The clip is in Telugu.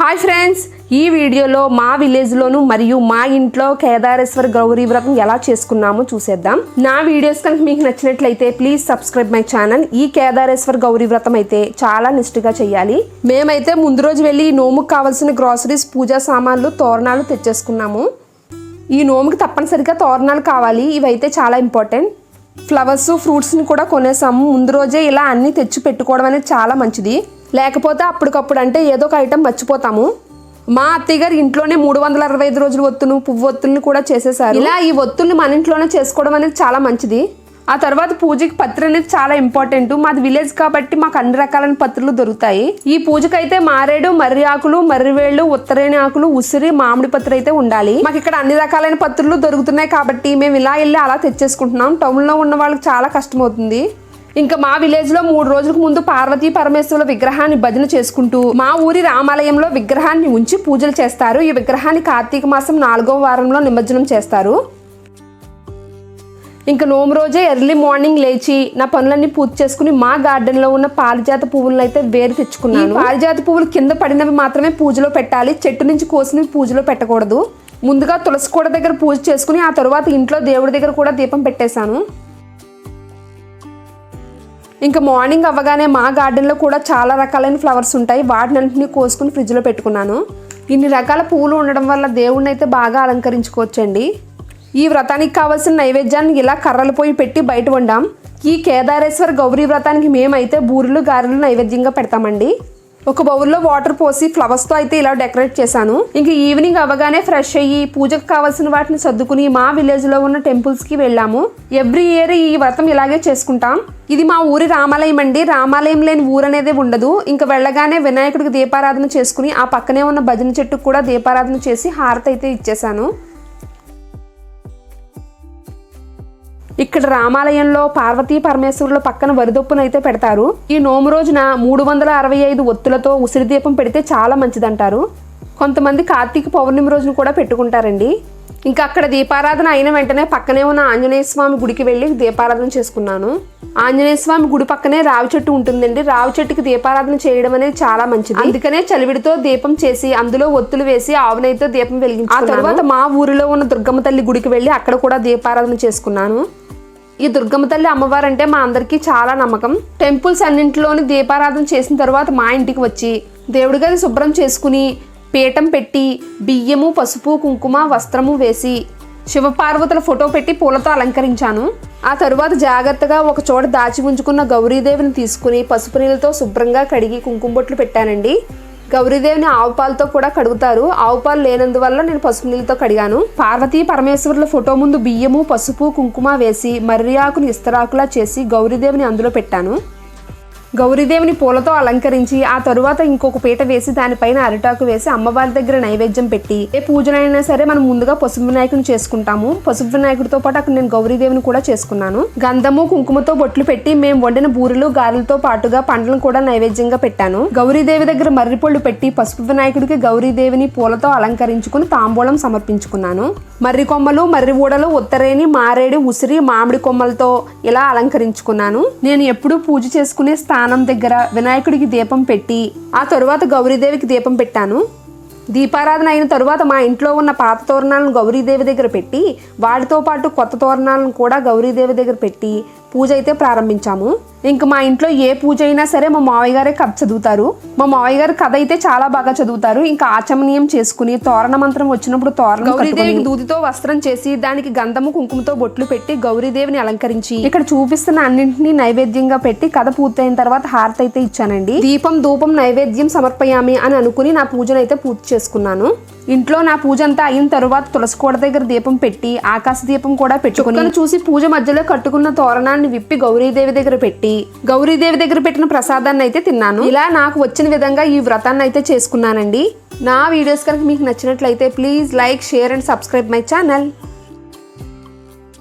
హాయ్ ఫ్రెండ్స్, ఈ వీడియోలో మా విలేజ్లోను మరియు మా ఇంట్లో కేదారేశ్వర గౌరీ వ్రతం ఎలా చేసుకున్నామో చూసేద్దాం. నా వీడియోస్ కనుక మీకు నచ్చినట్లయితే ప్లీజ్ సబ్స్క్రైబ్ మై ఛానల్. ఈ కేదారేశ్వర గౌరీ వ్రతం అయితే చాలా నిష్ఠగా చేయాలి. మేమైతే ముందు రోజు వెళ్ళి ఈ నోముకు కావాల్సిన గ్రాసరీస్, పూజా సామాన్లు, తోరణాలు తెచ్చేసుకున్నాము. ఈ నోముకి తప్పనిసరిగా తోరణాలు కావాలి. ఇవైతే చాలా ఇంపార్టెంట్. ఫ్లవర్స్, ఫ్రూట్స్ని కూడా కొనేసాము. ముందు రోజే ఇలా అన్నీ తెచ్చి పెట్టుకోవడం అనేది చాలా మంచిది. లేకపోతే అప్పటికప్పుడు అంటే ఏదో ఒక ఐటెం మర్చిపోతాము. మా అత్తయ్య గారు ఇంట్లోనే 365 రోజులు ఒత్తులు, పువ్వు ఒత్తుల్ని కూడా చేసేసారు. ఇలా ఈ ఒత్తుల్ని మన ఇంట్లోనే చేసుకోవడం అనేది చాలా మంచిది. ఆ తర్వాత పూజకి పత్రి అనేది చాలా ఇంపార్టెంట్. మాది విలేజ్ కాబట్టి మాకు అన్ని రకాలైన పత్రులు దొరుకుతాయి. ఈ పూజకైతే మారేడు, మర్రి ఆకులు, మర్రివేళ్ళు, ఉత్తరేణి ఆకులు, ఉసిరి, మామిడి పత్రి అయితే ఉండాలి. మాకు ఇక్కడ అన్ని రకాలైన పత్రులు దొరుకుతున్నాయి కాబట్టి మేము ఇలా వెళ్ళి అలా తెచ్చేసుకుంటున్నాం. టౌన్లో ఉన్న వాళ్ళకి చాలా కష్టం అవుతుంది. ఇంకా మా విలేజ్లో 3 రోజులకు ముందు పార్వతీ పరమేశ్వరుల విగ్రహాన్ని భజన చేసుకుంటూ మా ఊరి రామాలయంలో విగ్రహాన్ని ఉంచి పూజలు చేస్తారు. ఈ విగ్రహాన్ని కార్తీక మాసం 4వ వారంలో నిమజ్జనం చేస్తారు. ఇంకా నోము రోజే ఎర్లీ మార్నింగ్ లేచి నా పనులన్నీ పూర్తి చేసుకుని మా గార్డెన్లో ఉన్న పారిజాత పువ్వులను అయితే వేరు తెచ్చుకున్నాను. పారిజాత పువ్వులు కింద పడినవి మాత్రమే పూజలో పెట్టాలి. చెట్టు నుంచి కోసినవి పూజలో పెట్టకూడదు. ముందుగా తులసి కోట దగ్గర పూజ చేసుకుని ఆ తర్వాత ఇంట్లో దేవుడి దగ్గర కూడా దీపం పెట్టేశాను. ఇంకా మార్నింగ్ అవ్వగానే మా గార్డెన్లో కూడా చాలా రకాలైన ఫ్లవర్స్ ఉంటాయి. వాటిని కోసుకుని ఫ్రిడ్జ్లో పెట్టుకున్నాను. ఇన్ని రకాల పువ్వులు ఉండడం వల్ల దేవుడిని అయితే బాగా అలంకరించుకోవచ్చండి. ఈ వ్రతానికి కావాల్సిన నైవేద్యాన్ని ఇలా కర్రలు పోయి పెట్టి బయట వండాం. ఈ కేదారేశ్వర గౌరీ వ్రతానికి మేమైతే బూరెలు, గారెలు నైవేద్యంగా పెడతామండి. ఒక బౌల్లో వాటర్ పోసి ఫ్లవర్స్తో అయితే ఇలా డెకరేట్ చేశాను. ఇంక ఈవినింగ్ అవ్వగానే ఫ్రెష్ అయ్యి పూజకు కావాల్సిన వాటిని సర్దుకుని మా విలేజ్లో ఉన్న టెంపుల్స్కి వెళ్ళాము. ఎవ్రీ ఇయర్ ఈ వ్రతం ఇలాగే చేసుకుంటాం. ఇది మా ఊరి రామాలయం అండి. రామాలయం లేని ఊరు అనేది ఉండదు. ఇంకా వెళ్ళగానే వినాయకుడికి దీపారాధన చేసుకుని ఆ పక్కనే ఉన్న భజన చెట్టుకు కూడా దీపారాధన చేసి హారతి అయితే ఇచ్చేసాను. ఇక్కడ రామాలయంలో పార్వతీ పరమేశ్వరుల పక్కన వరిదొప్పును అయితే పెడతారు. ఈ నోము రోజున 365 ఒత్తులతో ఉసిరి దీపం పెడితే చాలా మంచిదంటారు. కొంతమంది కార్తీక పౌర్ణమి రోజున కూడా పెట్టుకుంటారండి. ఇంకా అక్కడ దీపారాధన అయిన వెంటనే పక్కనే ఉన్న ఆంజనేయ స్వామి గుడికి వెళ్ళి దీపారాధన చేసుకున్నాను. ఆంజనేయ స్వామి గుడి పక్కనే రావి చెట్టు ఉంటుందండి. రావి చెట్టుకి దీపారాధన చేయడం అనేది చాలా మంచిది. అందుకనే చలివిడితో దీపం చేసి అందులో ఒత్తులు వేసి ఆవునైతే దీపం వెలిగించి ఆ తర్వాత మా ఊరిలో ఉన్న దుర్గమ్మ తల్లి గుడికి వెళ్ళి అక్కడ కూడా దీపారాధన చేసుకున్నాను. ఈ దుర్గమ్మ తల్లి అమ్మవారు అంటే మా అందరికీ చాలా నమ్మకం. టెంపుల్స్ అన్నింటిలోని దీపారాధన చేసిన తర్వాత మా ఇంటికి వచ్చి దేవుడి గది శుభ్రం చేసుకుని పీఠం పెట్టి బియ్యము, పసుపు, కుంకుమ, వస్త్రము వేసి శివపార్వతుల ఫోటో పెట్టి పూలతో అలంకరించాను. ఆ తరువాత జాగ్రత్తగా ఒక చోట దాచి ఉంచుకున్న గౌరీదేవిని తీసుకుని పసుపు నీళ్ళతో శుభ్రంగా కడిగి కుంకుమ బొట్లు పెట్టానండి. గౌరీదేవిని ఆవు పాలతో కూడా కడుగుతారు. ఆవు పాలు లేనందువల్ల నేను పసుపు నీళ్ళతో కడిగాను. పార్వతీ పరమేశ్వరుల ఫోటో ముందు బియ్యము, పసుపు, కుంకుమ వేసి మర్రి ఆకుని ఇస్తరాకులా చేసి గౌరీదేవిని అందులో పెట్టాను. గౌరీదేవిని పూలతో అలంకరించి ఆ తరువాత ఇంకొక పీట వేసి దానిపైన అరిటాకు వేసి అమ్మవారి దగ్గర నైవేద్యం పెట్టి ఏ పూజనైనా సరే మనం ముందుగా పసుపు వినాయకుని చేసుకుంటాము. పసుపు వినాయకుడితో పాటు అక్కడ నేను గౌరీదేవిని కూడా చేసుకున్నాను. గంధము, కుంకుమతో బొట్లు పెట్టి మేము వండిన బూరెలు, గారెలతో పాటుగా పండ్లను కూడా నైవేద్యంగా పెట్టాను. గౌరీదేవి దగ్గర మర్రి పళ్ళు పెట్టి పసుపు వినాయకుడికి గౌరీదేవిని పూలతో అలంకరించుకుని తాంబూలం సమర్పించుకున్నాను. మర్రి కొమ్మలు, మర్రి ఊడలు, ఉత్తరేణి, మారేడు, ఉసిరి, మామిడి కొమ్మలతో ఇలా అలంకరించుకున్నాను. నేను ఎప్పుడూ పూజ చేసుకునే స్థానం దగ్గర వినాయకుడికి దీపం పెట్టి ఆ తరువాత గౌరీదేవికి దీపం పెట్టాను. దీపారాధన అయిన తరువాత మా ఇంట్లో ఉన్న పాత తోరణాలను గౌరీదేవి దగ్గర పెట్టి వాటితో పాటు కొత్త తోరణాలను కూడా గౌరీదేవి దగ్గర పెట్టి పూజ అయితే ప్రారంభించాము. ఇంకా మా ఇంట్లో ఏ పూజ అయినా సరే మా మావయ్య గారే కథ చదువుతారు. మా మావయ్య గారు కథ అయితే చాలా బాగా చదువుతారు. ఇంకా ఆచమనీయం చేసుకుని తోరణ మంత్రం వచ్చినప్పుడు తోరణ గౌరీదేవికి దూదితో వస్త్రం చేసి దానికి గంధము, కుంకుమతో బొట్లు పెట్టి గౌరీదేవిని అలంకరించి ఇక్కడ చూపిస్తున్న అన్నింటినీ నైవేద్యంగా పెట్టి కథ పూర్తయిన తర్వాత హారతి అయితే ఇచ్చానండి. దీపం, ధూపం, నైవేద్యం సమర్పయామి అని అనుకుని నా పూజను అయితే పూర్తి చేసుకున్నాను. ఇంట్లో నా పూజ అంతా అయిన తరువాత తులసి కోట దగ్గర దీపం పెట్టి ఆకాశ దీపం కూడా పెట్టుకుని చూసి పూజ మధ్యలో కట్టుకున్న తోరణాన్ని విప్పి గౌరీదేవి దగ్గర పెట్టి గౌరీదేవి దగ్గర పెట్టిన ప్రసాదాన్ని అయితే తిన్నాను. ఇలా నాకు వచ్చిన విధంగా ఈ వ్రతాన్ని అయితే చేసుకున్నానండి. నా వీడియోస్ కనుక మీకు నచ్చినట్లయితే please like, share and subscribe my channel.